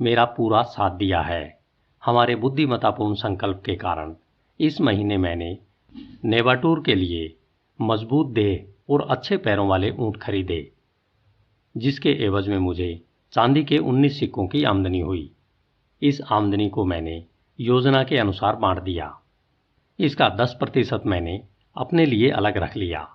मेरा पूरा साथ दिया है। हमारे बुद्धिमत्तापूर्ण संकल्प के कारण इस महीने मैंने नेवाटूर के लिए मजबूत देह और अच्छे पैरों वाले ऊंट खरीदे, जिसके एवज में मुझे चांदी के 19 सिक्कों की आमदनी हुई। इस आमदनी को मैंने योजना के अनुसार बांट दिया। इसका 10% मैंने अपने लिए अलग रख लिया।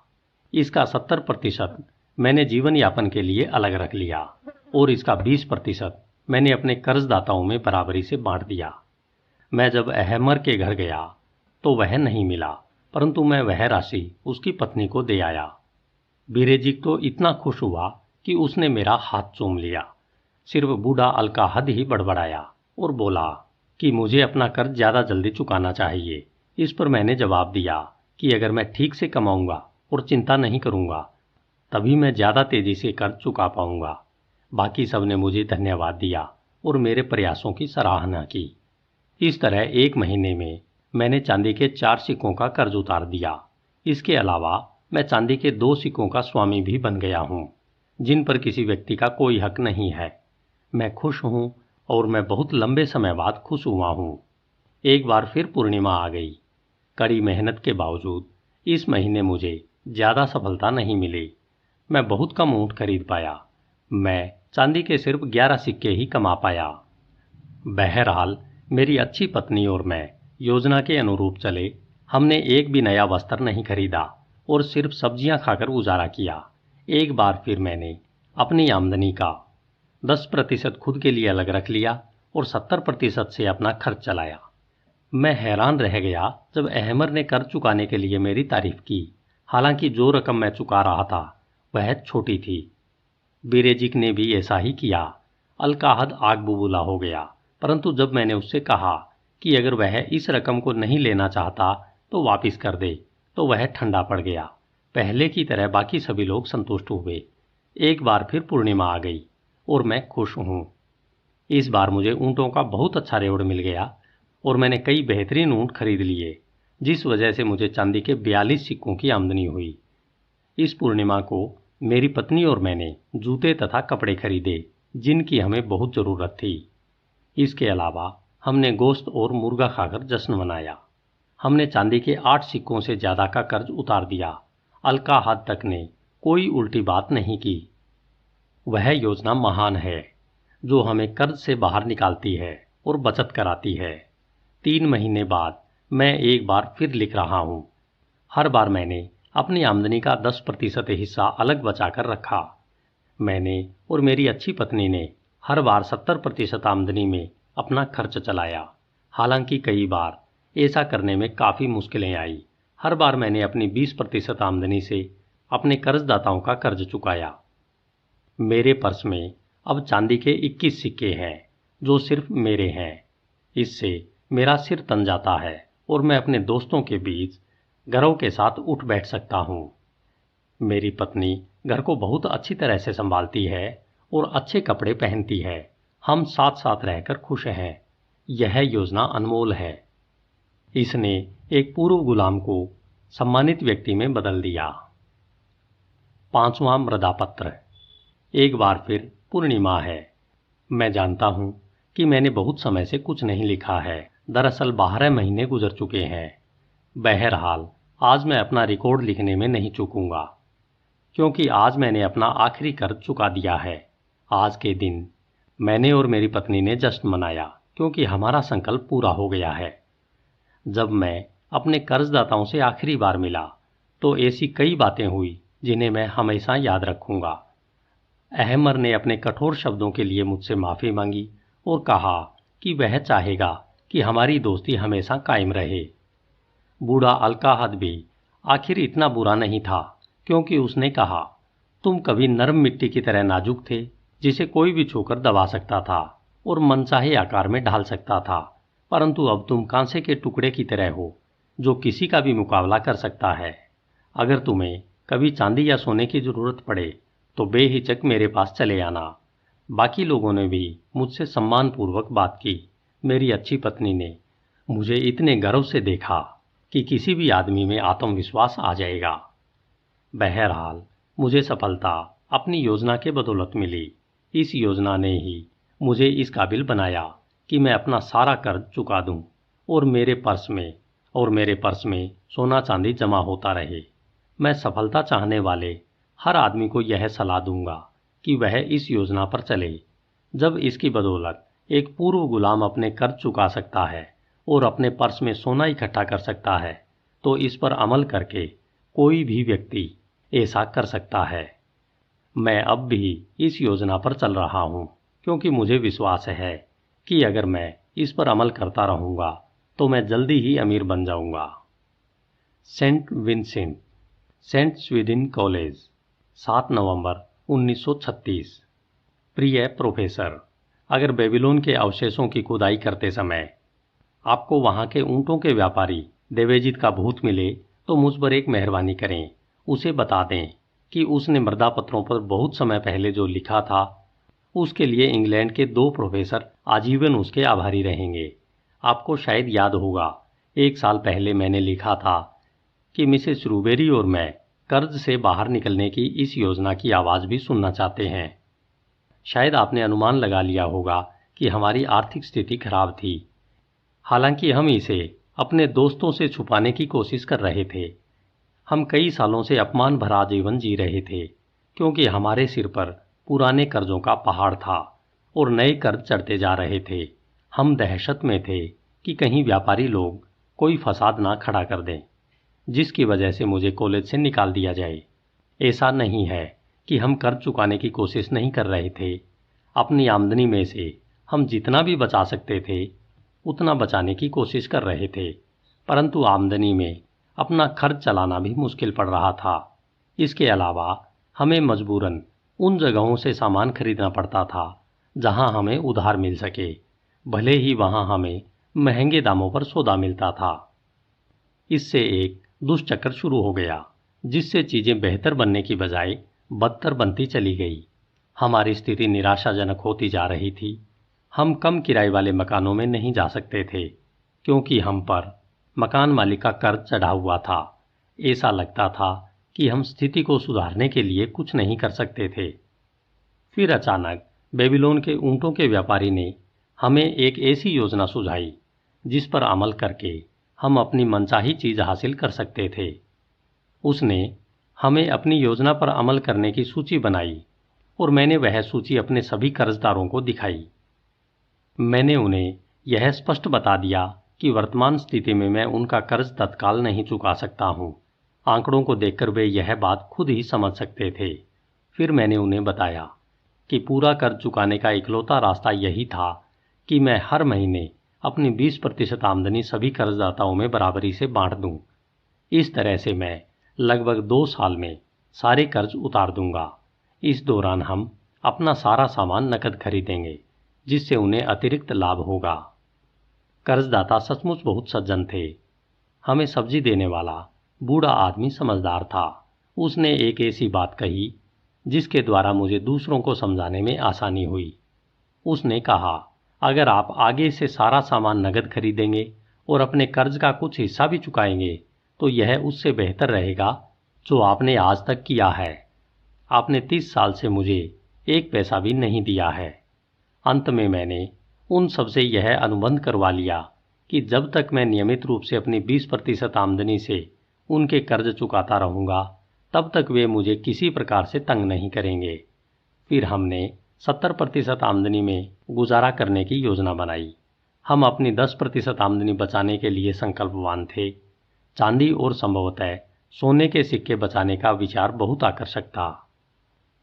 इसका 70% मैंने जीवन यापन के लिए अलग रख लिया और इसका 20% मैंने अपने कर्जदाताओं में बराबरी से बांट दिया। मैं जब अहमर के घर गया तो वह नहीं मिला, परंतु मैं वह राशि उसकी पत्नी को दे आया। बीरेजिक तो इतना खुश हुआ कि उसने मेरा हाथ चूम लिया। सिर्फ बूढ़ा अलकाहद ही बड़बड़ाया और बोला कि मुझे अपना कर्ज ज़्यादा जल्दी चुकाना चाहिए। इस पर मैंने जवाब दिया कि अगर मैं ठीक से कमाऊंगा और चिंता नहीं करूंगा तभी मैं ज़्यादा तेज़ी से कर्ज चुका पाऊंगा। बाकी सब ने मुझे धन्यवाद दिया और मेरे प्रयासों की सराहना की। इस तरह 1 महीने में मैंने चांदी के 4 सिक्कों का कर्ज उतार दिया। इसके अलावा मैं चांदी के 2 सिक्कों का स्वामी भी बन गया हूँ, जिन पर किसी व्यक्ति का कोई हक नहीं है। मैं खुश हूँ और मैं बहुत लंबे समय बाद खुश हुआ हूँ। एक बार फिर पूर्णिमा आ गई। कड़ी मेहनत के बावजूद इस महीने मुझे ज़्यादा सफलता नहीं मिली। मैं बहुत कम ऊँट खरीद पाया। मैं चांदी के सिर्फ 11 सिक्के ही कमा पाया। बहरहाल मेरी अच्छी पत्नी और मैं योजना के अनुरूप चले। हमने एक भी नया वस्त्र नहीं खरीदा और सिर्फ सब्जियां खाकर गुजारा किया। एक बार फिर मैंने अपनी आमदनी का 10% खुद के लिए अलग रख लिया और 70% से अपना खर्च चलाया। मैं हैरान रह गया जब अहमर ने कर्ज चुकाने के लिए मेरी तारीफ की। हालांकि जो रकम मैं चुका रहा था वह छोटी थी। बीरेजिक ने भी ऐसा ही किया। अलकाहद आग बबूला हो गया, परंतु जब मैंने उससे कहा कि अगर वह इस रकम को नहीं लेना चाहता तो वापस कर दे, तो वह ठंडा पड़ गया। पहले की तरह बाकी सभी लोग संतुष्ट हुए। एक बार फिर पूर्णिमा आ गई और मैं खुश हूँ। इस बार मुझे ऊँटों का बहुत अच्छा रेवड़ मिल गया और मैंने कई बेहतरीन ऊँट खरीद लिए, जिस वजह से मुझे चांदी के 42 सिक्कों की आमदनी हुई। इस पूर्णिमा को मेरी पत्नी और मैंने जूते तथा कपड़े खरीदे, जिनकी हमें बहुत ज़रूरत थी। इसके अलावा हमने गोश्त और मुर्गा खाकर जश्न मनाया। हमने चांदी के 8 सिक्कों से ज़्यादा का कर्ज उतार दिया। अलकाहद तक ने कोई उल्टी बात नहीं की। वह योजना महान है जो हमें कर्ज से बाहर निकालती है और बचत कराती है। 3 महीने बाद मैं एक बार फिर लिख रहा हूँ। हर बार मैंने अपनी आमदनी का 10% हिस्सा अलग बचाकर रखा। मैंने और मेरी अच्छी पत्नी ने हर बार 70% आमदनी में अपना खर्च चलाया। हालांकि कई बार ऐसा करने में काफ़ी मुश्किलें आई। हर बार मैंने अपनी 20% आमदनी से अपने कर्जदाताओं का कर्ज चुकाया। मेरे पर्स में अब चांदी के 21 सिक्के हैं, जो सिर्फ मेरे हैं। इससे मेरा सिर तन जाता है और मैं अपने दोस्तों के बीच गर्व के साथ उठ बैठ सकता हूँ। मेरी पत्नी घर को बहुत अच्छी तरह से संभालती है और अच्छे कपड़े पहनती है। हम साथ साथ रहकर खुश हैं। यह योजना अनमोल है। इसने एक पूर्व गुलाम को सम्मानित व्यक्ति में बदल दिया। 5वां मृदापत्र। एक बार फिर पूर्णिमा है। मैं जानता हूँ कि मैंने बहुत समय से कुछ नहीं लिखा है। दरअसल 12 महीने गुजर चुके हैं। बहरहाल आज मैं अपना रिकॉर्ड लिखने में नहीं चूकूंगा, क्योंकि आज मैंने अपना आखिरी कर्ज चुका दिया है। आज के दिन मैंने और मेरी पत्नी ने जश्न मनाया, क्योंकि हमारा संकल्प पूरा हो गया है। जब मैं अपने कर्जदाताओं से आखिरी बार मिला तो ऐसी कई बातें हुई जिन्हें मैं हमेशा याद रखूंगा। अहमर ने अपने कठोर शब्दों के लिए मुझसे माफ़ी मांगी और कहा कि वह चाहेगा कि हमारी दोस्ती हमेशा कायम रहे। बूढ़ा अलकाहद भी आखिर इतना बुरा नहीं था, क्योंकि उसने कहा, तुम कभी नरम मिट्टी की तरह नाजुक थे, जिसे कोई भी छूकर दबा सकता था और मनचाहे आकार में ढाल सकता था, परंतु अब तुम कांसे के टुकड़े की तरह हो, जो किसी का भी मुकाबला कर सकता है। अगर तुम्हें कभी चांदी या सोने की ज़रूरत पड़े तो बेहिचक मेरे पास चले आना। बाकी लोगों ने भी मुझसे सम्मानपूर्वक बात की। मेरी अच्छी पत्नी ने मुझे इतने गर्व से देखा कि किसी भी आदमी में आत्मविश्वास आ जाएगा। बहरहाल मुझे सफलता अपनी योजना के बदौलत मिली। इस योजना ने ही मुझे इस काबिल बनाया कि मैं अपना सारा कर्ज चुका दूं और मेरे पर्स में सोना चांदी जमा होता रहे। मैं सफलता चाहने वाले हर आदमी को यह सलाह दूंगा कि वह इस योजना पर चले। जब इसकी बदौलत एक पूर्व गुलाम अपने कर्ज चुका सकता है और अपने पर्स में सोना इकट्ठा कर सकता है, तो इस पर अमल करके कोई भी व्यक्ति ऐसा कर सकता है। मैं अब भी इस योजना पर चल रहा हूं, क्योंकि मुझे विश्वास है कि अगर मैं इस पर अमल करता रहूंगा तो मैं जल्दी ही अमीर बन जाऊंगा। Saint Vincent, Saint Sweden College, 7 नवंबर 1936। प्रिय प्रोफेसर, अगर बेबीलोन के अवशेषों की खुदाई करते समय आपको वहां के ऊंटों के व्यापारी देवेजित का भूत मिले तो मुझ पर एक मेहरबानी करें। उसे बता दें कि उसने मृदा पत्रों पर बहुत समय पहले जो लिखा था, उसके लिए इंग्लैंड के 2 प्रोफेसर आजीवन उसके आभारी रहेंगे। आपको शायद याद होगा, 1 साल पहले मैंने लिखा था कि मिसेस रूबेरी और मैं कर्ज से बाहर निकलने की इस योजना की आवाज़ भी सुनना चाहते हैं। शायद आपने अनुमान लगा लिया होगा कि हमारी आर्थिक स्थिति खराब थी। हालांकि हम इसे अपने दोस्तों से छुपाने की कोशिश कर रहे थे। हम कई सालों से अपमान भरा जीवन जी रहे थे, क्योंकि हमारे सिर पर पुराने कर्जों का पहाड़ था और नए कर्ज चढ़ते जा रहे थे। हम दहशत में थे कि कहीं व्यापारी लोग कोई फसाद ना खड़ा कर दें, जिसकी वजह से मुझे कॉलेज से निकाल दिया जाए। ऐसा नहीं है कि हम कर्ज चुकाने की कोशिश नहीं कर रहे थे। अपनी आमदनी में से हम जितना भी बचा सकते थे उतना बचाने की कोशिश कर रहे थे, परंतु आमदनी में अपना खर्च चलाना भी मुश्किल पड़ रहा था। इसके अलावा हमें मजबूरन उन जगहों से सामान खरीदना पड़ता था जहां हमें उधार मिल सके, भले ही वहां हमें महंगे दामों पर सौदा मिलता था। इससे एक दुष्चक्र शुरू हो गया, जिससे चीजें बेहतर बनने की बजाय बदतर बनती चली गई। हमारी स्थिति निराशाजनक होती जा रही थी। हम कम किराए वाले मकानों में नहीं जा सकते थे, क्योंकि हम पर मकान मालिक का कर्ज चढ़ा हुआ था। ऐसा लगता था कि हम स्थिति को सुधारने के लिए कुछ नहीं कर सकते थे। फिर अचानक बेबीलोन के ऊंटों के व्यापारी ने हमें एक ऐसी योजना सुझाई जिस पर अमल करके हम अपनी मनचाही चीज हासिल कर सकते थे। उसने हमें अपनी योजना पर अमल करने की सूची बनाई और मैंने वह सूची अपने सभी कर्जदारों को दिखाई। मैंने उन्हें यह स्पष्ट बता दिया कि वर्तमान स्थिति में मैं उनका कर्ज तत्काल नहीं चुका सकता हूँ। आंकड़ों को देखकर वे यह बात खुद ही समझ सकते थे। फिर मैंने उन्हें बताया कि पूरा कर्ज चुकाने का इकलौता रास्ता यही था कि मैं हर महीने अपनी 20% आमदनी सभी कर्जदाताओं में बराबरी से बांट दूं। इस तरह से मैं लगभग 2 साल में सारे कर्ज उतार दूंगा। इस दौरान हम अपना सारा सामान नकद खरीदेंगे, जिससे उन्हें अतिरिक्त लाभ होगा। कर्जदाता सचमुच बहुत सज्जन थे। हमें सब्जी देने वाला बूढ़ा आदमी समझदार था। उसने एक ऐसी बात कही जिसके द्वारा मुझे दूसरों को समझाने में आसानी हुई। उसने कहा, अगर आप आगे से सारा सामान नकद खरीदेंगे और अपने कर्ज का कुछ हिस्सा भी चुकाएंगे तो यह उससे बेहतर रहेगा जो आपने आज तक किया है। आपने 30 साल से मुझे 1 पैसा भी नहीं दिया है। अंत में मैंने उन सबसे यह अनुबंध करवा लिया कि जब तक मैं नियमित रूप से अपनी 20% आमदनी से उनके कर्ज चुकाता रहूंगा, तब तक वे मुझे किसी प्रकार से तंग नहीं करेंगे। फिर हमने 70% आमदनी में गुजारा करने की योजना बनाई। हम अपनी 10% आमदनी बचाने के लिए संकल्पवान थे। चांदी और संभवतः सोने के सिक्के बचाने का विचार बहुत आकर्षक था।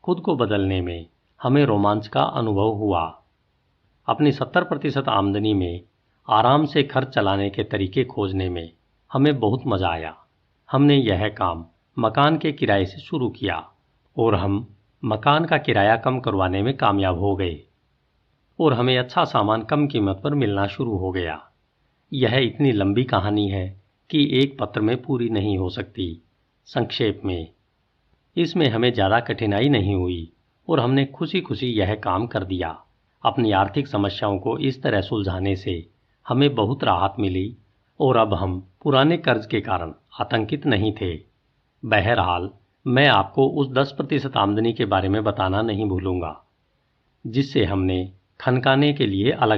खुद को बदलने में हमें रोमांच का अनुभव हुआ। अपनी 70% आमदनी में आराम से खर्च चलाने के तरीके खोजने में हमें बहुत मजा आया। हमने यह काम मकान के किराए से शुरू किया और हम मकान का किराया कम करवाने में कामयाब हो गए और हमें अच्छा सामान कम कीमत पर मिलना शुरू हो गया। यह इतनी लंबी कहानी है कि एक पत्र में पूरी नहीं हो सकती। संक्षेप में, इसमें हमें ज़्यादा कठिनाई नहीं हुई और हमने खुशी खुशी यह काम कर दिया। अपनी आर्थिक समस्याओं को इस तरह सुलझाने से हमें बहुत राहत मिली और अब हम पुराने कर्ज के कारण आतंकित नहीं थे। बहरहाल, मैं आपको उस 10% आमदनी के बारे में बताना नहीं भूलूंगा जिससे हमने खनकाने के लिए अलग